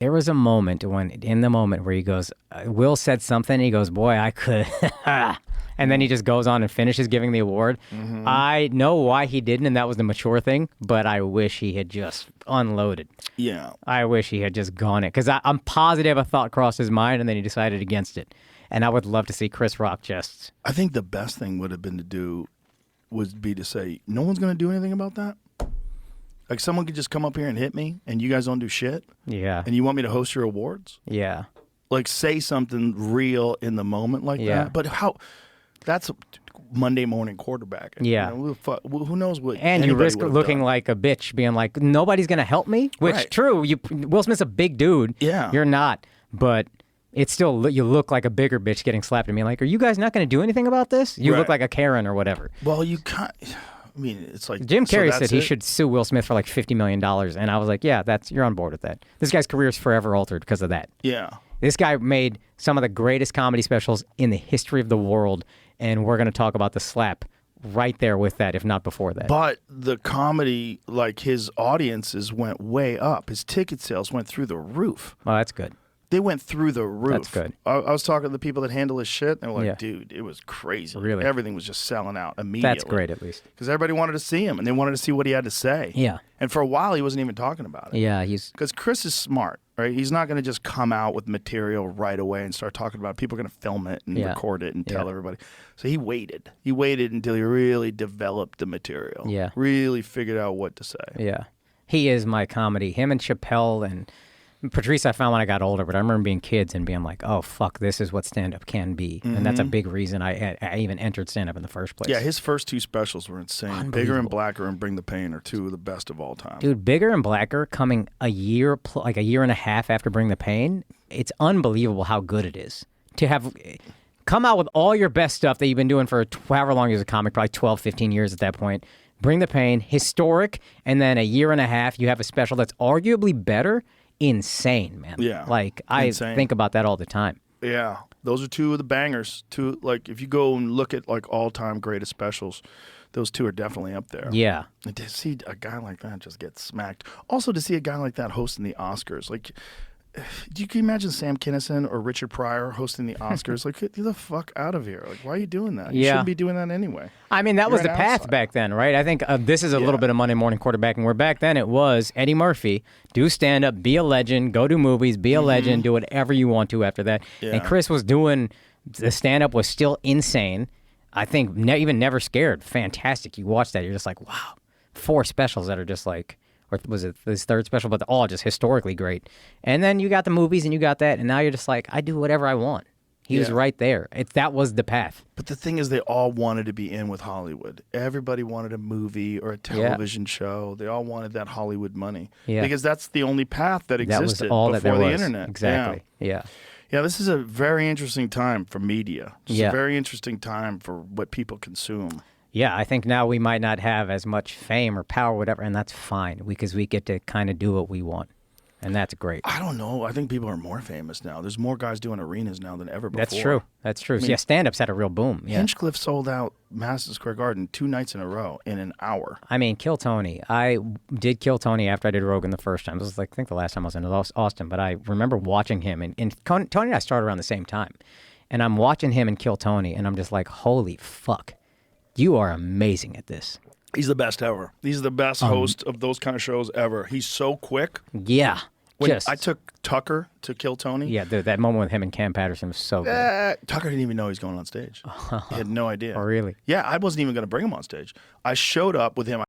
There was a moment in the moment where he goes, Will said something. He goes, boy, I could. And then he just goes on and finishes giving the award. I know why he didn't, and that was the mature thing, but I wish he had just unloaded. Yeah. I wish he had just gone it, because I'm positive a thought crossed his mind, and then he decided against it. And I would love to see Chris Rock just... I think the best thing would have been to do would be to say, no one's going to do anything about that? Like, someone could just come up here and hit me, and you guys don't do shit? Yeah. And you want me to host your awards? Yeah. Like, say something real in the moment like that. But how... That's Monday morning quarterbacking. Yeah. You know, who knows what? And you risk looking like a bitch, being like, nobody's going to help me? Which, true, Will Smith's a big dude. Yeah. You're not. But it's still, you look like a bigger bitch getting slapped and being like, are you guys not going to do anything about this? You look like a Karen or whatever. Well, you can't... I mean, it's like... Jim Carrey said he should sue Will Smith for like $50 million. And I was like, yeah, you're on board with that. This guy's career is forever altered because of that. Yeah. This guy made some of the greatest comedy specials in the history of the world. And we're going to talk about the slap right there with that, if not before that. But the comedy, like his audiences went way up. His ticket sales went through the roof. Oh, that's good. They went through the roof. That's good. I was talking to the people that handle his shit, and they were like, dude, it was crazy. Really? Everything was just selling out immediately. That's great, at least. Because everybody wanted to see him, and they wanted to see what he had to say. Yeah. And for a while, he wasn't even talking about it. Yeah, because Chris is smart, right? He's not going to just come out with material right away and start talking about it. People are going to film it and record it and tell everybody. So he waited. He waited until he really developed the material. Yeah. Really figured out what to say. Yeah. He is my comedy. Him and Chappelle and Patrice I found when I got older, but I remember being kids and being like, oh, fuck, this is what stand-up can be. And that's a big reason I even entered stand-up in the first place. Yeah, his first two specials were insane. Bigger and Blacker and Bring the Pain are two of the best of all time. Dude, Bigger and Blacker coming a year and a half after Bring the Pain, it's unbelievable how good it is. To have come out with all your best stuff that you've been doing for however long as a comic, probably 12, 15 years at that point. Bring the Pain, historic, and then a year and a half, you have a special that's arguably better. Insane, man. Yeah. Like, I think about that all the time. Yeah. Those are two of the bangers. Like, if you go and look at, like, all-time greatest specials, those two are definitely up there. Yeah. And to see a guy like that just get smacked. Also, to see a guy like that hosting the Oscars. Like, you can imagine Sam Kinison or Richard Pryor hosting the Oscars. Like, get the fuck out of here. Like, why are you doing that? You shouldn't be doing that anyway. I mean, that was the path back then, right? I think this is a little bit of Monday morning quarterbacking, where back then it was Eddie Murphy, do stand-up, be a legend, go do movies, be a legend, do whatever you want to after that. Yeah. And Chris was doing, the stand-up was still insane. I think even Never Scared, fantastic. You watch that, you're just like, wow. 4 specials that are just like, or was it his third special, but they're all just historically great. And then you got the movies and you got that, and now you're just like, I do whatever I want. He was right there. That was the path. But the thing is, they all wanted to be in with Hollywood. Everybody wanted a movie or a television show. They all wanted that Hollywood money. Yeah. Because that's the only path that existed before the internet. Exactly. Yeah. Yeah, this is a very interesting time for media. It's a very interesting time for what people consume. Yeah, I think now we might not have as much fame or power or whatever, and that's fine because we get to kind of do what we want, and that's great. I don't know. I think people are more famous now. There's more guys doing arenas now than ever before. That's true. That's true. I mean, stand-up's had a real boom. Yeah. Hinchcliffe sold out Madison Square Garden 2 nights in a row in an hour. I mean, Kill Tony. I did Kill Tony after I did Rogan the first time. It was like, I think the last time I was in Austin, but I remember watching him, and Tony and I started around the same time, and I'm watching him and Kill Tony, and I'm just like, holy fuck. You are amazing at this. He's the best ever. He's the best host of those kind of shows ever. He's so quick. Yeah. When I took Tucker to Kill Tony. Yeah, that moment with him and Cam Patterson was so good. Tucker didn't even know he was going on stage. He had no idea. Oh, really? Yeah, I wasn't even going to bring him on stage. I showed up with him.